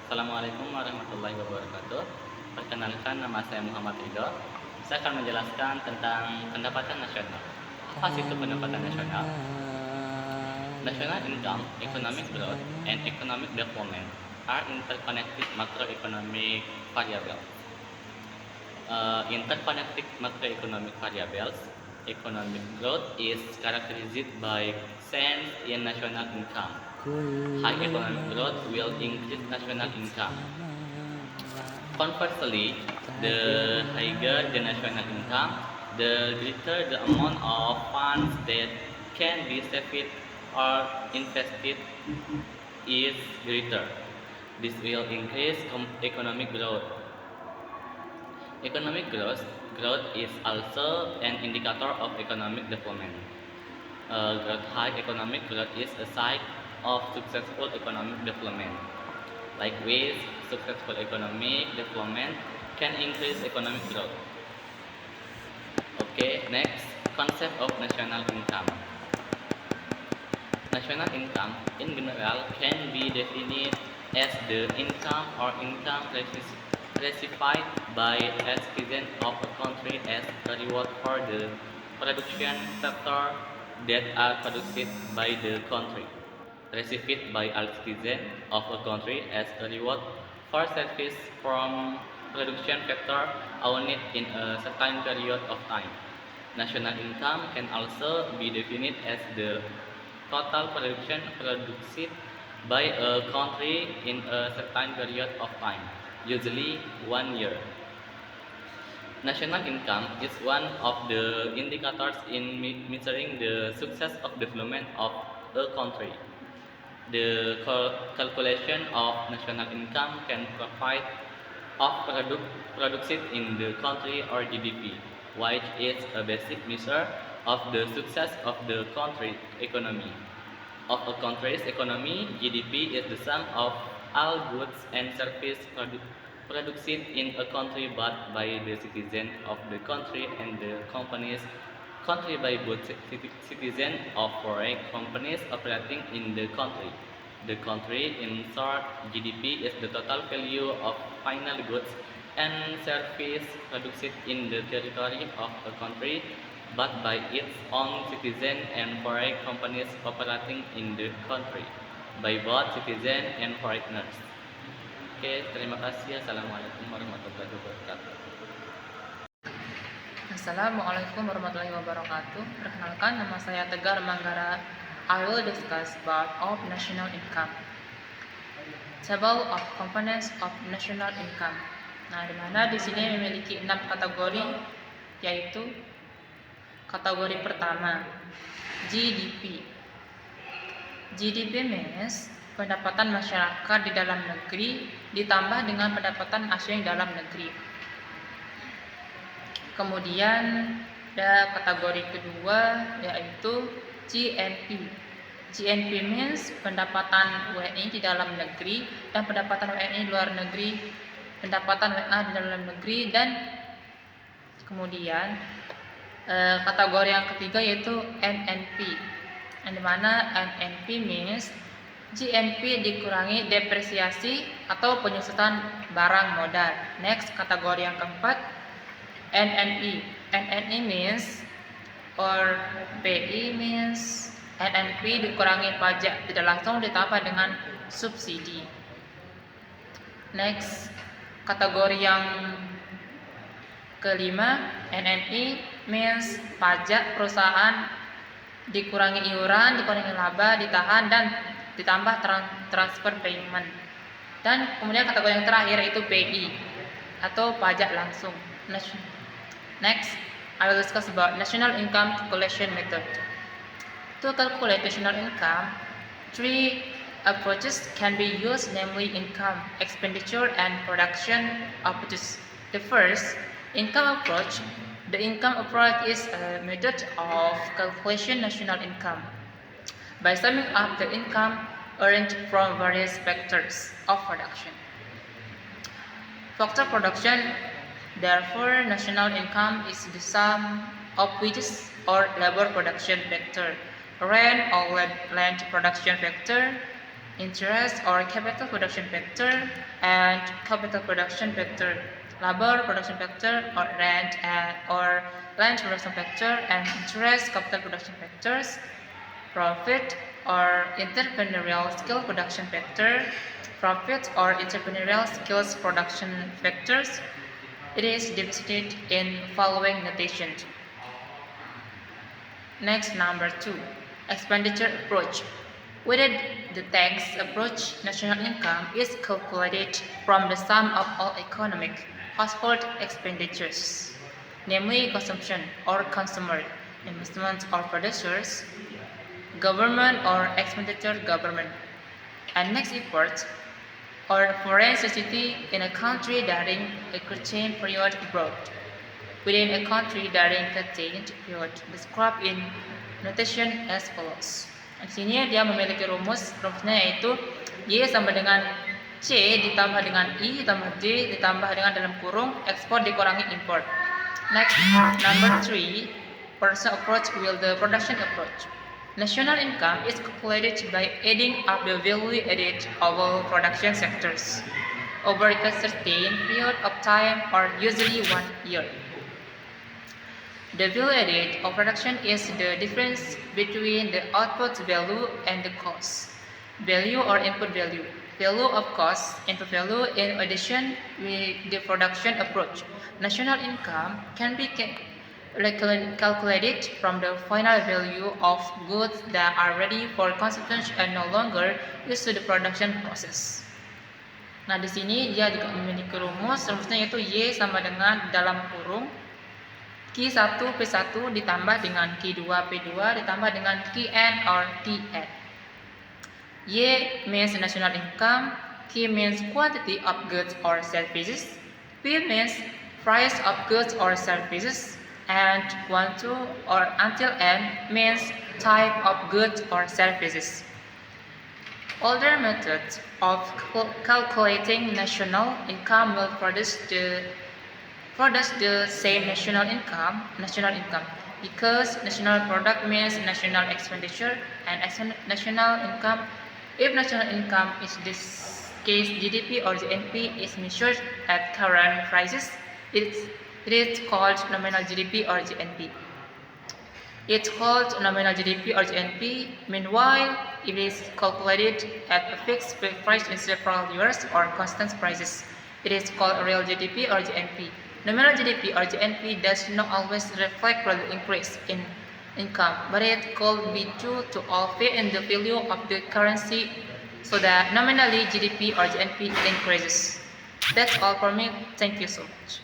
Assalamualaikum warahmatullahi wabarakatuh. Perkenalkan, nama saya Muhammad Ridho. Saya akan menjelaskan tentang pendapatan nasional. Apa sih itu pendapatan nasional? National income, economic growth, and economic development are interconnected macroeconomic variables. Interconnected macroeconomic variables, economic growth is characterized by change in national income. High economic growth will increase national income. Conversely, the higher the national income, the greater the amount of funds that can be saved or invested is greater. This will increase economic growth. Economic growth is also an indicator of economic development. High economic growth is a sign of successful economic development. Likewise, successful economic development can increase economic growth. Okay, next, concept of national income. National income in general can be defined as the income or income received by a citizen of a country as a reward for the production factor that are produced by the country. Received by a citizen of a country as a reward for service from production factor owned in a certain period of time. National income can also be defined as the total production produced by a country in a certain period of time, usually 1 year. National income is one of the indicators in measuring the success of development of a country. The calculation of national income can provide of produced in the country or GDP, which is a basic measure of the success of the country economy. Of a country's economy, GDP is the sum of all goods and services produced in a country bought by the citizens of the country and the companies country by both citizens of foreign companies operating in the country. The country, in short, GDP is the total value of final goods and services produced in the territory of a country bought by its own citizens and foreign companies operating in the country by both citizens and foreigners. Oke, terima kasih. Assalamualaikum warahmatullahi wabarakatuh. Assalamualaikum warahmatullahi wabarakatuh. Perkenalkan, nama saya Tegar Manggara. I will discuss about of national income. Table of components of national income. Nah, di mana di sini memiliki 6 kategori, yaitu kategori pertama GDP. GDP means pendapatan masyarakat di dalam negeri ditambah dengan pendapatan asing dalam negeri. Kemudian ada kategori kedua, yaitu GNP. GNP means pendapatan WNI di dalam negeri dan pendapatan WNI di luar negeri, pendapatan WNA di dalam negeri, dan kemudian kategori yang ketiga yaitu NNP. Yang dimana NNP means GNP dikurangi depresiasi atau penyusutan barang modal. Next, kategori yang keempat NNE. NNE means or PI means NNP dikurangi pajak tidak langsung ditambah dengan subsidi. Next, kategori yang kelima NNI means pajak perusahaan dikurangi iuran, dikurangi laba, ditahan dan ditambah transfer payment. Dan kemudian kategori yang terakhir yaitu PI atau pajak langsung. Next, I will discuss about national income calculation method. To calculate national income, 3 approaches can be used, namely income, expenditure, and production approaches. The first, income approach. The income approach is a method of calculation national income by summing up the income earned from various factors of production. Factor production. Therefore, national income is the sum of wages or labor production factor, rent or land production factor, interest or capital production factor and capital production factor, labor production factor or or land production factor and interest capital production factors, profit or entrepreneurial skill production factor, profit or entrepreneurial skills production factors. It is divided in following notation. Next, number 2, expenditure approach. Within the tax approach, national income is calculated from the sum of all economic household expenditures, namely consumption or consumer, investment or producers, government or expenditure government, and next efforts or foreign society in a country during a curtailed period abroad. Within a country during curtailed period, described in notation as follows. Di sini dia memiliki rumusnya yaitu Y sama dengan C ditambah dengan I ditambah D ditambah dengan dalam kurung ekspor dikurangi import. Next, number 3, personal approach with the production approach. National income is calculated by adding up the value added of all production sectors over a certain period of time or usually 1 year. The value added of production is the difference between the output value and the cost value or input value. Value of cost, input value in addition with the production approach. National income can be calculated from the final value of goods that are ready for consumption and no longer used to the production process. Nah, di sini dia juga memiliki rumusnya yaitu Y sama dengan dalam kurung Q1 P1 ditambah dengan Q2 P2 ditambah dengan Qn or Tn. Y means national income, Q means quantity of goods or services, P means price of goods or services, and 1, 2 or until N means type of goods or services. Older methods of calculating national income will produce the same national income because national product means national expenditure and national income. If national income is this case GDP or GNP is measured at current prices, it is called nominal GDP or GNP. It's called nominal GDP or GNP. Meanwhile, it is calculated at a fixed price in several years or constant prices. It is called real GDP or GNP. Nominal GDP or GNP does not always reflect real increase in income, but it could be due to alter in the value of the currency so that nominally GDP or GNP increases. That's all for me. Thank you so much.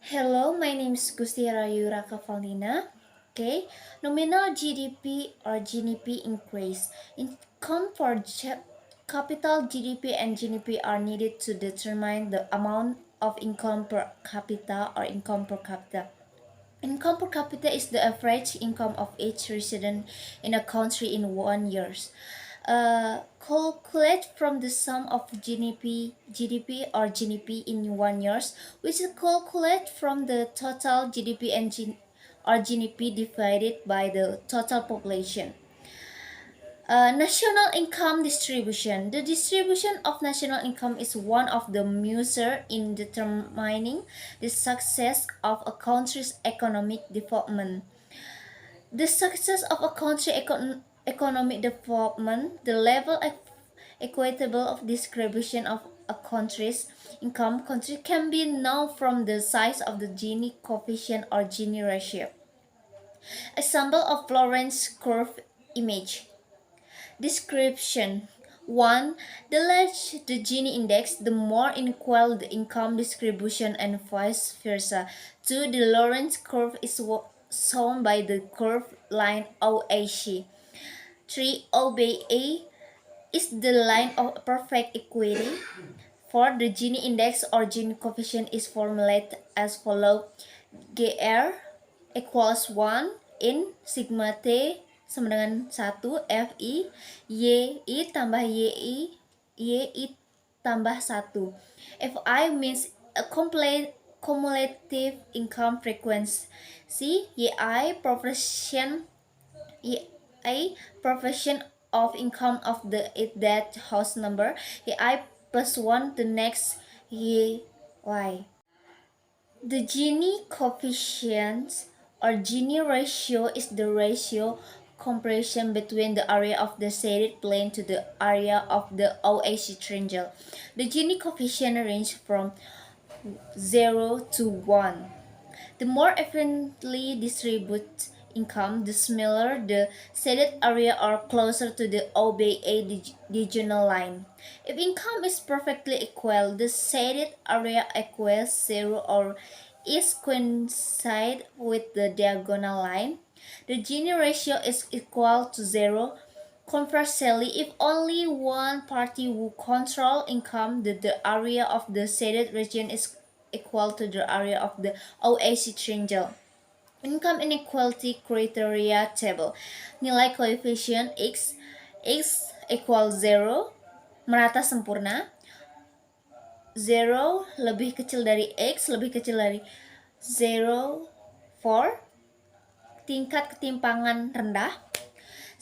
Hello, my name is Gustiara Yuraka Valina. Okay, nominal GDP or GNP increase. Income for capital GDP and GNP are needed to determine the amount of income per capita or income per capita. Income per capita is the average income of each resident in a country in 1 year. Calculate from the sum of GDP or GNP in 1 year, which is calculate from the total GDP and or GNP divided by the total population. National income distribution. The distribution of national income is one of the measures in determining the success of a country's economic development. The success of a country's economic development, the level equitable of distribution of a country's income can be known from the size of the Gini coefficient or Gini ratio. Example of Lorenz curve image. Description 1. The larger the Gini index, the more unequal the income distribution and vice versa. 2. The Lorenz curve is shown by the curved line OAC. 3. OBE is the line of perfect equity. 4. The Gini index or Gini coefficient is formulated as follows. GR equals 1 in sigma T sama dengan 1 FI YI tambah YI tambah 1. FI means a cumulative income frequency. YI proportion A. Proportion of income of that house number. Here I plus 1, the next here y. The Gini coefficient or Gini ratio is the ratio comparison between the area of the shaded plane to the area of the OAC triangle. The Gini coefficient range from 0 to 1. The more evenly distributed income, the smaller the shaded area or closer to the OBA diagonal line. If income is perfectly equal, the shaded area equals 0 or is coincide with the diagonal line. The Gini ratio is equal to 0. Conversely, if only one party who control income, the area of the shaded region is equal to the area of the OAC triangle. Income inequality criteria table. Nilai koefisien X equal 0, merata sempurna. 0 lebih kecil dari X, lebih kecil dari 0, 4. Tingkat ketimpangan rendah.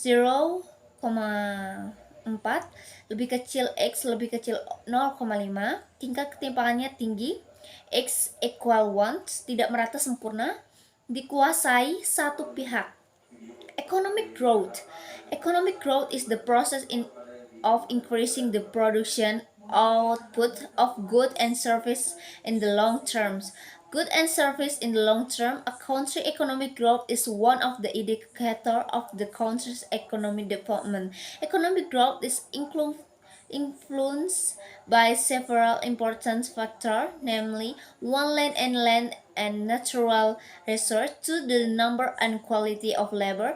0,4 lebih kecil X lebih kecil 0,5. Tingkat ketimpangannya tinggi. X equal 1, tidak merata sempurna, dikuasai satu pihak. Economic growth. Economic growth is the process of increasing the production output of goods and service in the long terms. Good and service in the long term, a country's economic growth is one of the indicators of the country's economic development. Economic growth is influenced by several important factors, namely one, land and natural resources; 2, the number and quality of labor;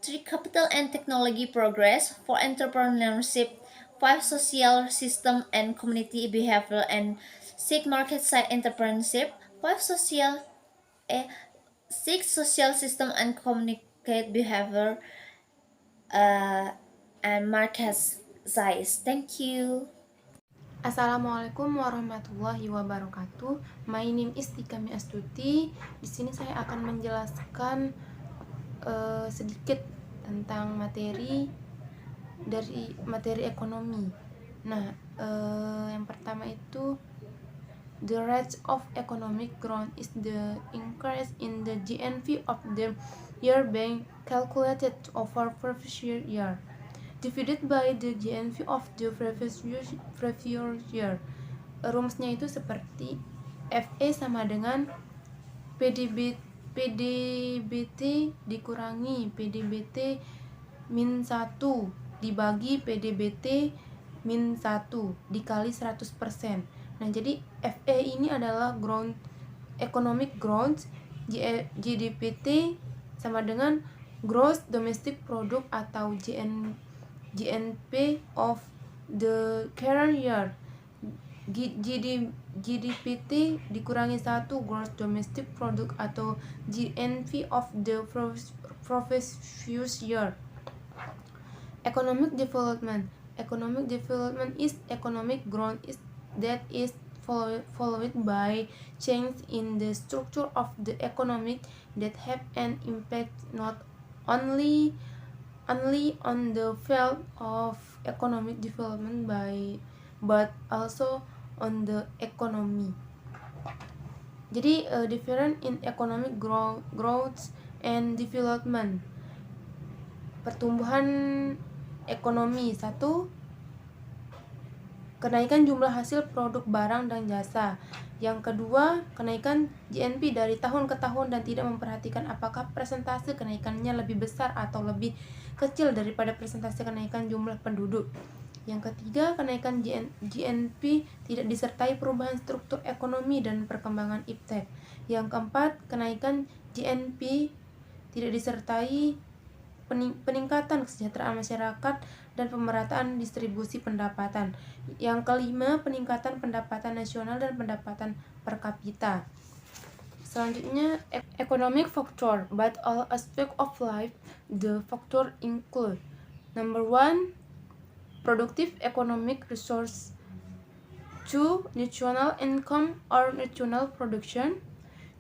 3, capital and technology progress; 4, entrepreneurship; 5, social system and community behavior; and 6, market side entrepreneurship; 6, social system and communicate behavior and market size. Thank you. Assalamualaikum warahmatullahi wabarakatuh. My name is Tikami Astuti. Di sini saya akan menjelaskan sedikit tentang materi ekonomi. Nah, yang pertama itu the rate of economic growth is the increase in the GNP of the year being calculated over previous year, divided by the GNP of the previous year. Rumusnya itu seperti FE sama dengan PDBT dikurangi PDBT min 1 dibagi PDBT min 1 dikali 100%. Nah, jadi FE ini adalah economic growth, GDPT sama dengan gross domestic product atau GNP of the current year. GDPT dikurangi 1 gross domestic product atau GNP of the previous year. Economic development is economic growth that is followed by change in the structure of the economy that have an impact not only on the field of economic development but also on the economy. Jadi different in economic growth and development. Pertumbuhan ekonomi 1, kenaikan jumlah hasil produk barang dan jasa. Yang kedua, kenaikan GNP dari tahun ke tahun dan tidak memperhatikan apakah persentase kenaikannya lebih besar atau lebih kecil daripada persentase kenaikan jumlah penduduk. Yang ketiga, kenaikan GNP tidak disertai perubahan struktur ekonomi dan perkembangan iptek. Yang keempat, kenaikan GNP tidak disertai peningkatan kesejahteraan masyarakat dan pemerataan distribusi pendapatan. Yang kelima, peningkatan pendapatan nasional dan pendapatan per kapita. Selanjutnya, economic factor, but all aspect of life. The factor include: number 1, productive economic resource; 2, national income or national production;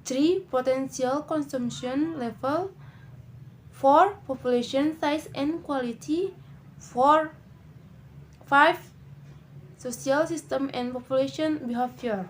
3, potential consumption level; 4. Population size and quality. 5. Social system and population behavior.